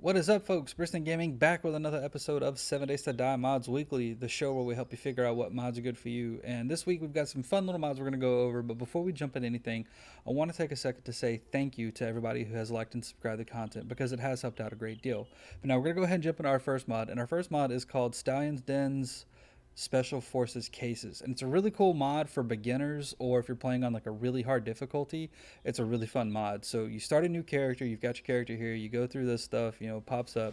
What is up, folks? Briston Gaming back with another episode of 7 Days to Die Mods Weekly, the show where we help you figure out what mods are good for you. And this week we've got some fun little mods we're going to go over. But before we jump into anything, I want to take a second to say thank you to everybody who has liked and subscribed to the content because it has helped out a great deal. But now we're going to go ahead and jump into our first mod. And our first mod is called Stallionsden's Special Forces Cases, and it's a really cool mod for beginners, or if you're playing on like a really hard difficulty, it's a really fun mod. So you start a new character, you've got your character here, you go through this stuff, it pops up,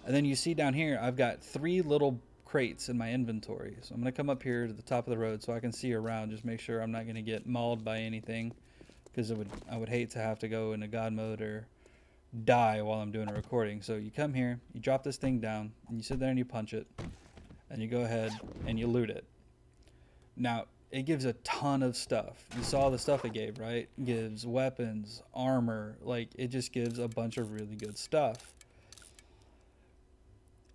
and then you see down here I've got 3 little crates in my inventory. So I'm going to come up here to the top of the road so I can see around, just make sure I'm not going to get mauled by anything, because I would hate to have to go into god mode or die while I'm doing a recording. So you come here, you drop this thing down, and you sit there and you punch it, and you go ahead and you loot it. Now, it gives a ton of stuff. You saw the stuff it gave, right? It gives weapons, armor, like it just gives a bunch of really good stuff.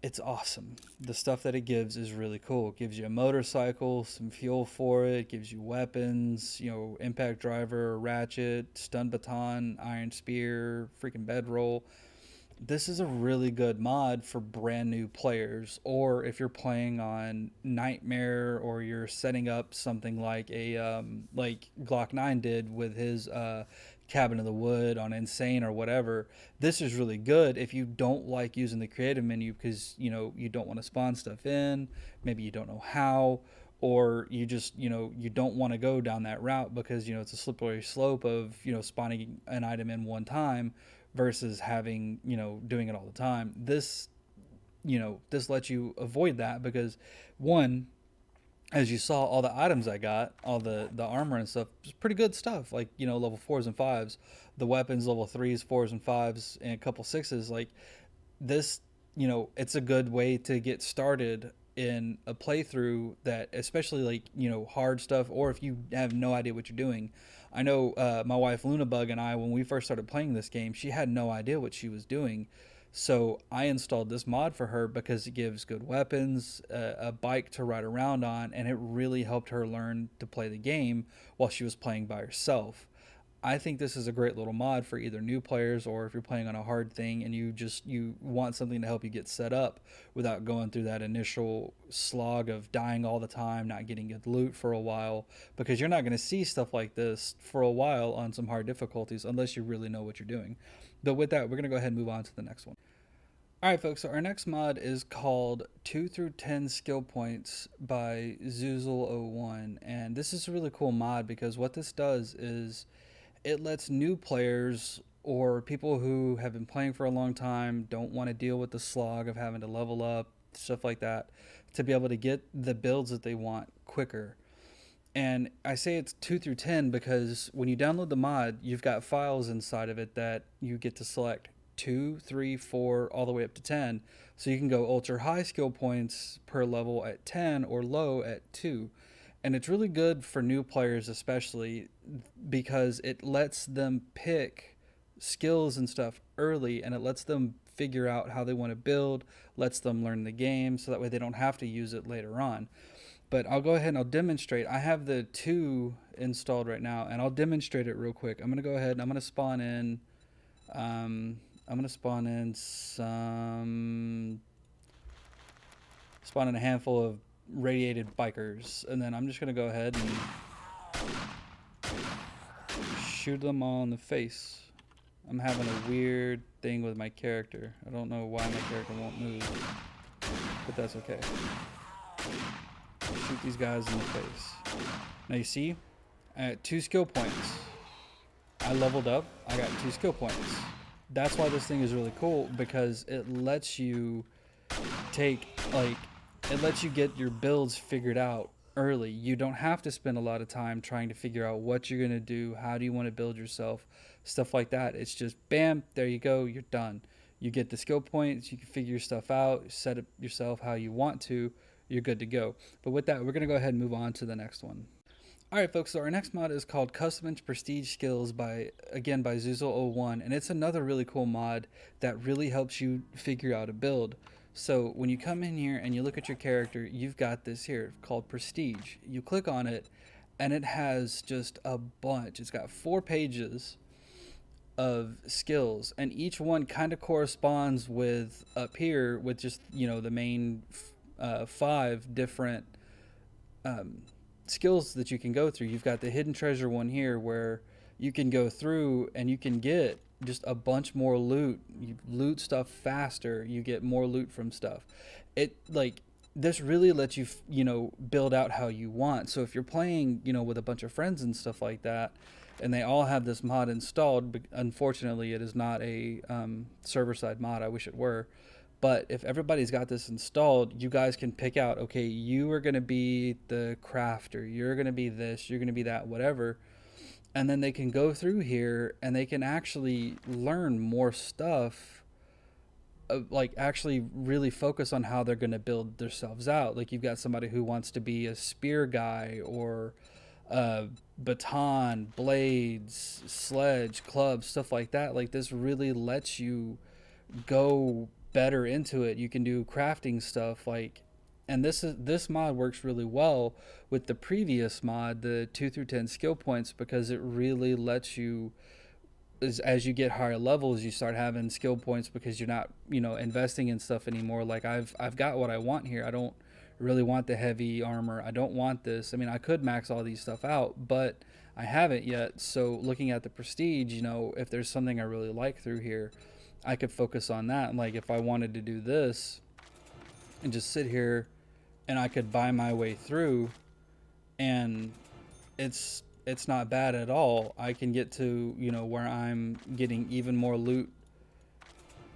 It's awesome. The stuff that it gives is really cool. It gives you a motorcycle, some fuel for it, gives you weapons, impact driver, ratchet, stun baton, iron spear, freaking bedroll. This is a really good mod for brand new players, or if you're playing on Nightmare, or you're setting up something like a like Glock 9 did with his Cabin in the Wood on Insane or whatever. This is really good if you don't like using the creative menu because you don't want to spawn stuff in, maybe you don't know how, or you just you don't want to go down that route because it's a slippery slope of spawning an item in one time versus having doing it all the time. This lets you avoid that because, one, as you saw, all the items I got, all the armor and stuff, was pretty good stuff, like level 4s and 5s, the weapons level 3s, 4s and 5s, and a couple 6s. Like this, it's a good way to get started in a playthrough, that especially like hard stuff, or if you have no idea what you're doing. I know my wife Lunabug and I, when we first started playing this game, she had no idea what she was doing. So I installed this mod for her because it gives good weapons, a bike to ride around on, and it really helped her learn to play the game while she was playing by herself. I think this is a great little mod for either new players, or if you're playing on a hard thing and you want something to help you get set up without going through that initial slog of dying all the time, not getting good loot for a while, because you're not going to see stuff like this for a while on some hard difficulties unless you really know what you're doing. But with that, we're going to go ahead and move on to the next one. Alright, folks, so our next mod is called 2 through 10 Skill Points by Zoozle01. And this is a really cool mod because what this does is it lets new players, or people who have been playing for a long time, don't want to deal with the slog of having to level up, stuff like that, to be able to get the builds that they want quicker. And I say it's 2 through 10 because when you download the mod, you've got files inside of it that you get to select 2, 3, 4, all the way up to 10. So you can go ultra high skill points per level at 10 or low at 2. And it's really good for new players, especially because it lets them pick skills and stuff early, and it lets them figure out how they want to build, lets them learn the game so that way they don't have to use it later on. But I'll go ahead and I'll demonstrate. I have the 2 installed right now, and I'll demonstrate it real quick. I'm going to go ahead and I'm going to spawn in spawn in a handful of radiated bikers, and then I'm just going to go ahead and shoot them all in the face. I'm having a weird thing with my character. I don't know why my character won't move, but that's okay. Shoot these guys in the face. Now you see, at 2 skill points, I leveled up. I got 2 skill points. That's why this thing is really cool, because it lets you it lets you get your builds figured out early. You don't have to spend a lot of time trying to figure out what you're going to do, how do you want to build yourself, stuff like that. It's just bam, there you go, you're done. You get the skill points, you can figure your stuff out, set up yourself how you want to, you're good to go. But with that, we're going to go ahead and move on to the next one. Alright, folks, so our next mod is called Custom and Prestige Skills by Zoozle01, and it's another really cool mod that really helps you figure out a build. So when you come in here and you look at your character, you've got this here called Prestige. You click on it, and it has just a bunch. It's got 4 pages of skills, and each one kind of corresponds with up here with just, you know, the main 5 different um, skills that you can go through. You've got the hidden treasure one here where you can go through and you can get just a bunch more loot. You loot stuff faster. You get more loot from stuff. It like this really lets you, you know, build out how you want. So if you're playing, you know, with a bunch of friends and stuff like that, and they all have this mod installed, unfortunately, it is not a server side mod. I wish it were. But if everybody's got this installed, you guys can pick out, okay, you are going to be the crafter, you're going to be this, you're going to be that, whatever. And then they can go through here and they can actually learn more stuff, like actually really focus on how they're going to build themselves out. Like you've got somebody who wants to be a spear guy, or baton, blades, sledge, clubs, stuff like that. Like this really lets you go better into it. You can do crafting stuff, like, and this mod works really well with the previous mod, the 2 through 10 skill points, because it really lets you, as you get higher levels, you start having skill points because you're not, you know, investing in stuff anymore. Like I've got what I want here. I don't really want the heavy armor. I don't want this. I mean, I could max all these stuff out, but I haven't yet. So looking at the prestige, you know, if there's something I really like through here, I could focus on that. Like if I wanted to do this and just sit here and I could buy my way through, and it's not bad at all. I can get to, you know, where I'm getting even more loot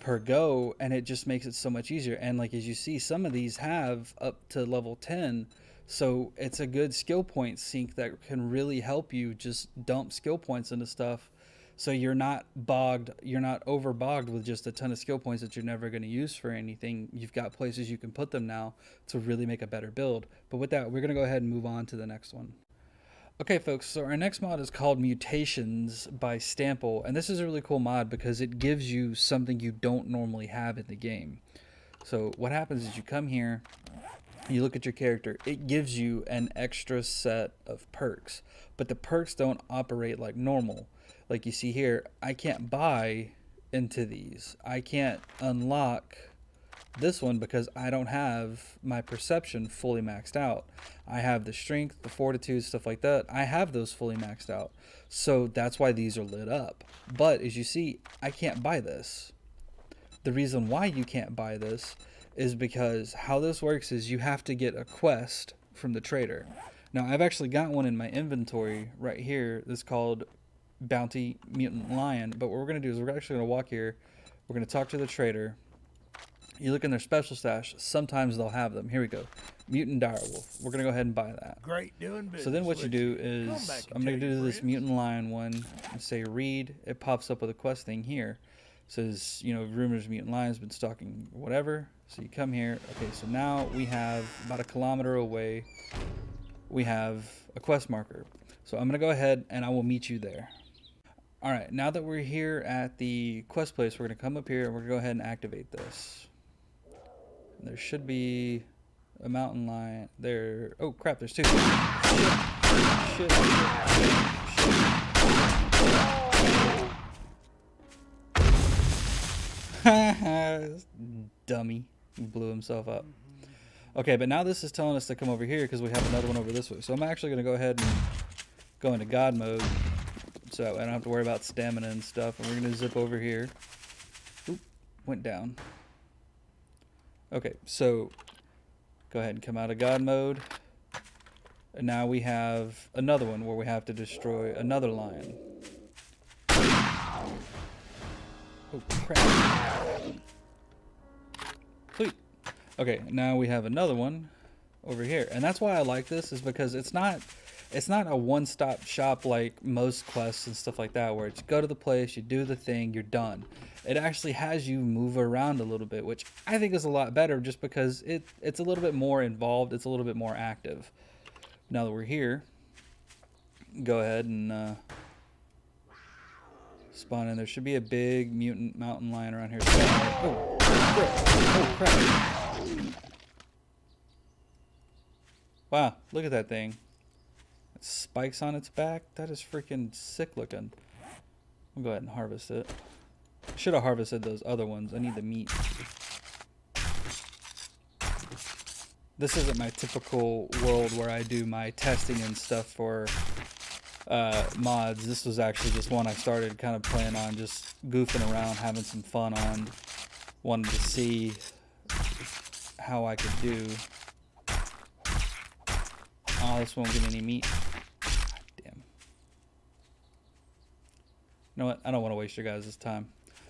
per go, and it just makes it so much easier. And like as you see, some of these have up to level 10, so it's a good skill point sink that can really help you just dump skill points into stuff, so you're not over bogged with just a ton of skill points that you're never going to use for anything. You've got places you can put them now to really make a better build. But with that, we're going to go ahead and move on to the next one. Okay, folks, so our next mod is called Mutations by Stample, and this is a really cool mod because it gives you something you don't normally have in the game. So what happens is you come here, you look at your character, it gives you an extra set of perks, but the perks don't operate like normal. Like you see here, I can't buy into these. I can't unlock this one because I don't have my perception fully maxed out. I have the strength, the fortitude, stuff like that. I have those fully maxed out. So that's why these are lit up. But as you see, I can't buy this. The reason why you can't buy this is because how this works is you have to get a quest from the trader. Now I've actually got one in my inventory right here that's called Bounty Mutant Lion. But what we're going to do is we're actually going to walk here. We're going to talk to the trader. You look in their special stash, sometimes they'll have them. Here we go. Mutant Direwolf. We're going to go ahead and buy that. Great doing business. So then what you do is, I'm going to do this Mutant Lion one and say read. It pops up with a quest thing here. It says, you know, rumors Mutant Lion's been stalking whatever. So you come here. Okay, so now we have about 1 kilometer away, we have a quest marker. So I'm going to go ahead and I will meet you there. All right, now that we're here at the quest place, we're going to come up here and we're going to go ahead and activate this. There should be a mountain lion there. Oh crap, there's 2. Shit. Dummy. He blew himself up. Okay, but now this is telling us to come over here because we have another one over this way. So I'm actually going to go ahead and go into God mode, so I don't have to worry about stamina and stuff. And we're going to zip over here. Oop, went down. Okay, so go ahead and come out of God mode. And now we have another one where we have to destroy another lion. Oh, crap. Sweet. Okay, now we have another one over here. And that's why I like this, is because it's not a one-stop shop like most quests and stuff like that, where it's go to the place, you do the thing, you're done. It actually has you move around a little bit, which I think is a lot better just because it's a little bit more involved, it's a little bit more active. Now that we're here, go ahead and spawn in. There should be a big mutant mountain lion around here. Oh, crap. Oh, crap. Wow, look at that thing. Spikes on its back. That is freaking sick looking. We'll go ahead and harvest it. Should have harvested those other ones. I need the meat. This isn't my typical world where I do my testing and stuff for mods. This was actually just one I started kind of playing on, just goofing around, having some fun on. Wanted to see how I could do. Oh, this won't give me any meat. God damn. You know what? I don't want to waste your guys' time.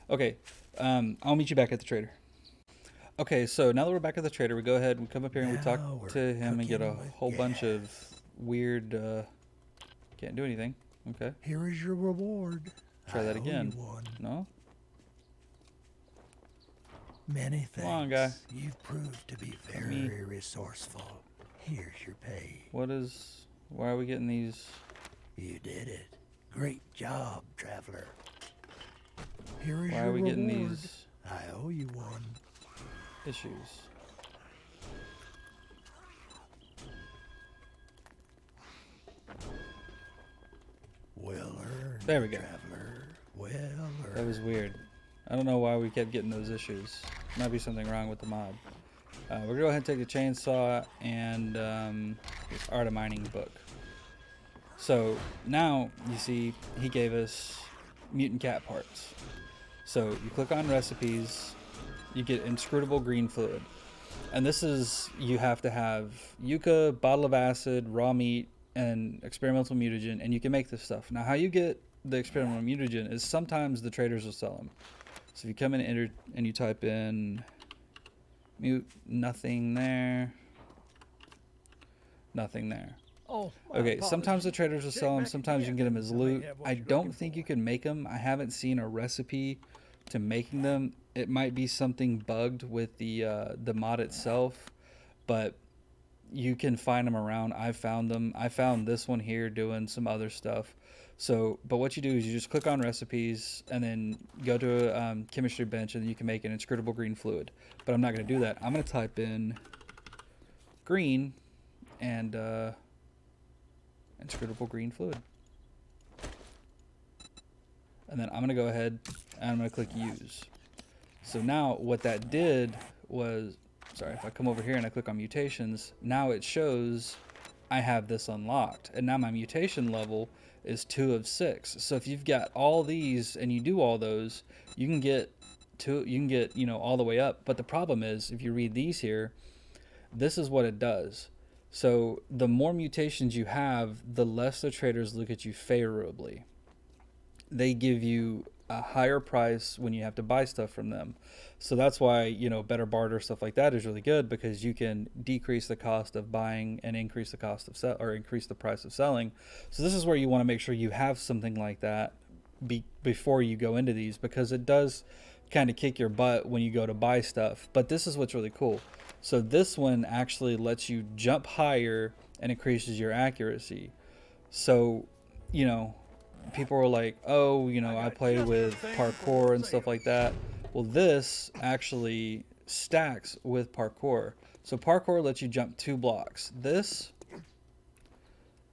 Okay, I'll meet you back at the trader. Okay, so now that we're back at the trader, we go ahead and come up here and we talk to him and get a whole bunch of weird, can't do anything. Okay. Here is your reward. Try that again. No? Many thanks. Come on, guy. You've proved to be very resourceful. Here's your pay. Why are we getting these? You did it. Great job, traveler. Here is Why your are we reward. getting these I owe you one. issues? Well earned, There we go. traveler. Well earned. That was weird. I don't know why we kept getting those issues. Might be something wrong with the mod. We're gonna go ahead and take the chainsaw and this Art of Mining book. So now you see he gave us mutant cat parts. So you click on recipes, you get inscrutable green fluid. And this is, you have to have yucca, bottle of acid, raw meat, and experimental mutagen, and you can make this stuff. Now how you get the experimental mutagen is sometimes the traders will sell them. So if you come in and enter and you type in mute, nothing there, nothing there. Oh, okay, sometimes the traders will sell them, sometimes you can get them as loot. I don't think you can make them. I haven't seen a recipe to making them. It might be something bugged with the mod itself, but you can find them around. I found them. I found this one here doing some other stuff. So, but what you do is you just click on recipes and then go to a chemistry bench and you can make an inscrutable green fluid. But I'm not going to do that. I'm going to type in green and inscrutable green fluid. And then I'm going to go ahead and I'm going to click use. So now what that did was, sorry, if I come over here and I click on mutations, now it shows I have this unlocked. And now my mutation level is 2 of 6. So if you've got all these and you do all those, you can get you know, all the way up. But the problem is, if you read these here, this is what it does. So the more mutations you have, the less the traders look at you favorably. They give you a higher price when you have to buy stuff from them. So that's why, you know, better barter, stuff like that is really good, because you can decrease the cost of buying and increase the cost of increase the price of selling. So this is where you want to make sure you have something like that before you go into these, because it does kind of kick your butt when you go to buy stuff. But this is what's really cool. So this one actually lets you jump higher and increases your accuracy. So, you know, people were like, oh, you know, I play with parkour and stuff like that. Well, this actually stacks with parkour. So parkour lets you jump 2 blocks. This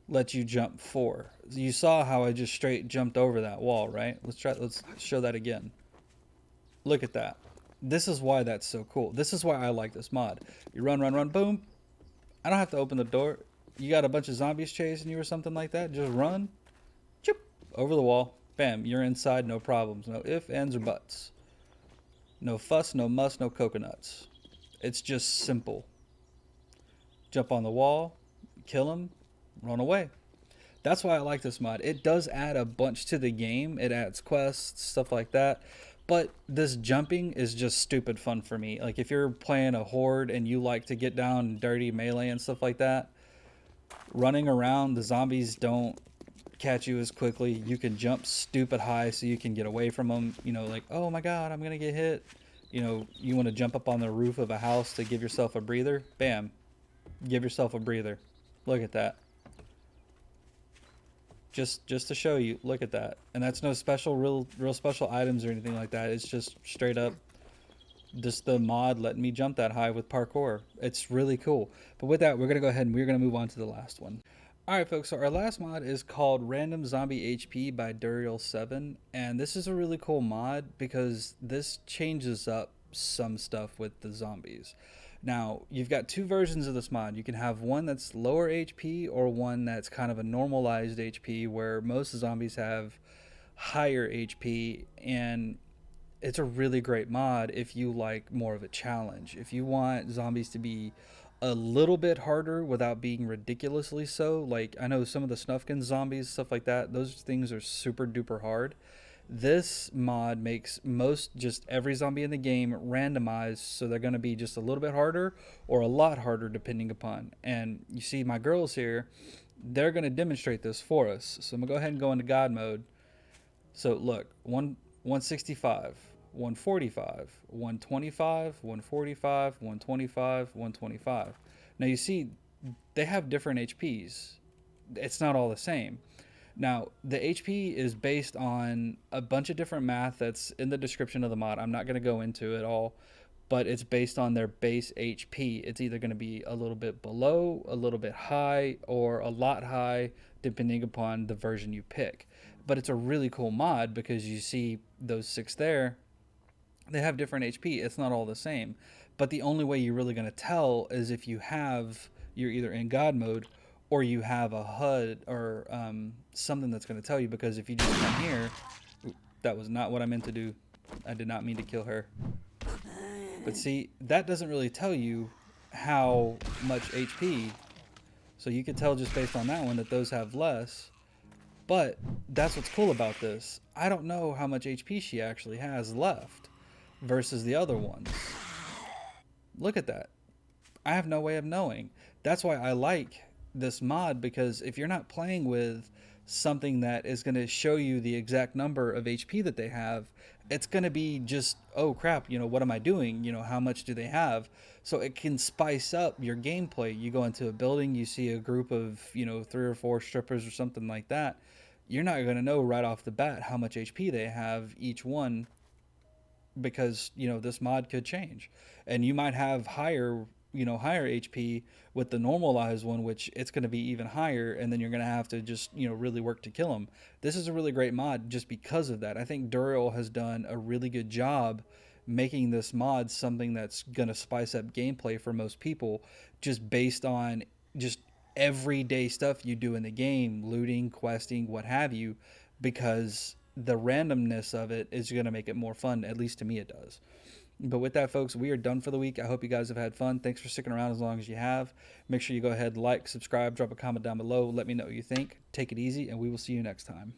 lets you jump 4. You saw how I just straight jumped over that wall, right? Let's show that again. Look at that. This is why that's so cool. This is why I like this mod. You run, boom. I don't have to open the door. You got a bunch of zombies chasing you or something like that. Just run. Chip, over the wall. Bam, you're inside, no problems. No ifs, ands, or buts. No fuss, no muss, no coconuts. It's just simple. Jump on the wall, kill him, run away. That's why I like this mod. It does add a bunch to the game. It adds quests, stuff like that. But this jumping is just stupid fun for me. Like if you're playing a horde and you like to get down dirty melee and stuff like that, running around, the zombies don't catch you as quickly. You can jump stupid high so you can get away from them. You know, like, oh my god, I'm gonna get hit. You know, you want to jump up on the roof of a house to give yourself a breather. Bam, give yourself a breather. Look at that. Just to show you, look at that. And that's no special, real special items or anything like that. It's just straight up just the mod letting me jump that high with parkour. It's really cool. But with that, we're gonna go ahead and we're gonna move on to the last one. All right, folks. So our last mod is called Random Zombie HP by Duriel7, and this is a really cool mod because this changes up some stuff with the zombies. Now, you've got two versions of this mod. You can have one that's lower HP or one that's kind of a normalized HP where most zombies have higher HP, and it's a really great mod if you like more of a challenge. If you want zombies to be a little bit harder without being ridiculously so, like I know some of the Snufkin zombies, stuff like that, those things are super duper hard. This mod makes most just every zombie in the game randomized, so they're going to be just a little bit harder or a lot harder depending upon. And you see my girls here, they're going to demonstrate this for us. So I'm going to go ahead and go into God mode. So look, 165, 145, 125, 145, 125, 125. Now you see they have different HPs. It's not all the same. Now, the HP is based on a bunch of different math that's in the description of the mod. I'm not going to go into it all, but it's based on their base HP. It's either going to be a little bit below, a little bit high, or a lot high, depending upon the version you pick. But it's a really cool mod because you see those six there, they have different HP. It's not all the same. But the only way you're really going to tell is if you're either in God mode or you have a HUD or something that's going to tell you. Because if you just come here, that was not what I meant to do. I did not mean to kill her. But see, that doesn't really tell you how much HP. So you could tell just based on that one that those have less. But that's what's cool about this. I don't know how much HP she actually has left versus the other ones. Look at that. I have no way of knowing. That's why I like this mod, because if you're not playing with something that is going to show you the exact number of HP that they have, it's going to be just, oh crap, what am I doing? How much do they have? So it can spice up your gameplay. You go into a building, you see a group of, three or four strippers or something like that. You're not going to know right off the bat how much HP they have each one, because this mod could change, and you might have higher HP with the normalized one, which it's going to be even higher, and then you're going to have to just really work to kill them. This is a really great mod just because of that. I think Duriel has done a really good job making this mod something that's going to spice up gameplay for most people, just based on just everyday stuff you do in the game, looting, questing, what have you, because the randomness of it is going to make it more fun. At least to me, it does. But with that, folks, we are done for the week. I hope you guys have had fun. Thanks for sticking around as long as you have. Make sure you go ahead, like, subscribe, drop a comment down below. Let me know what you think. Take it easy, and we will see you next time.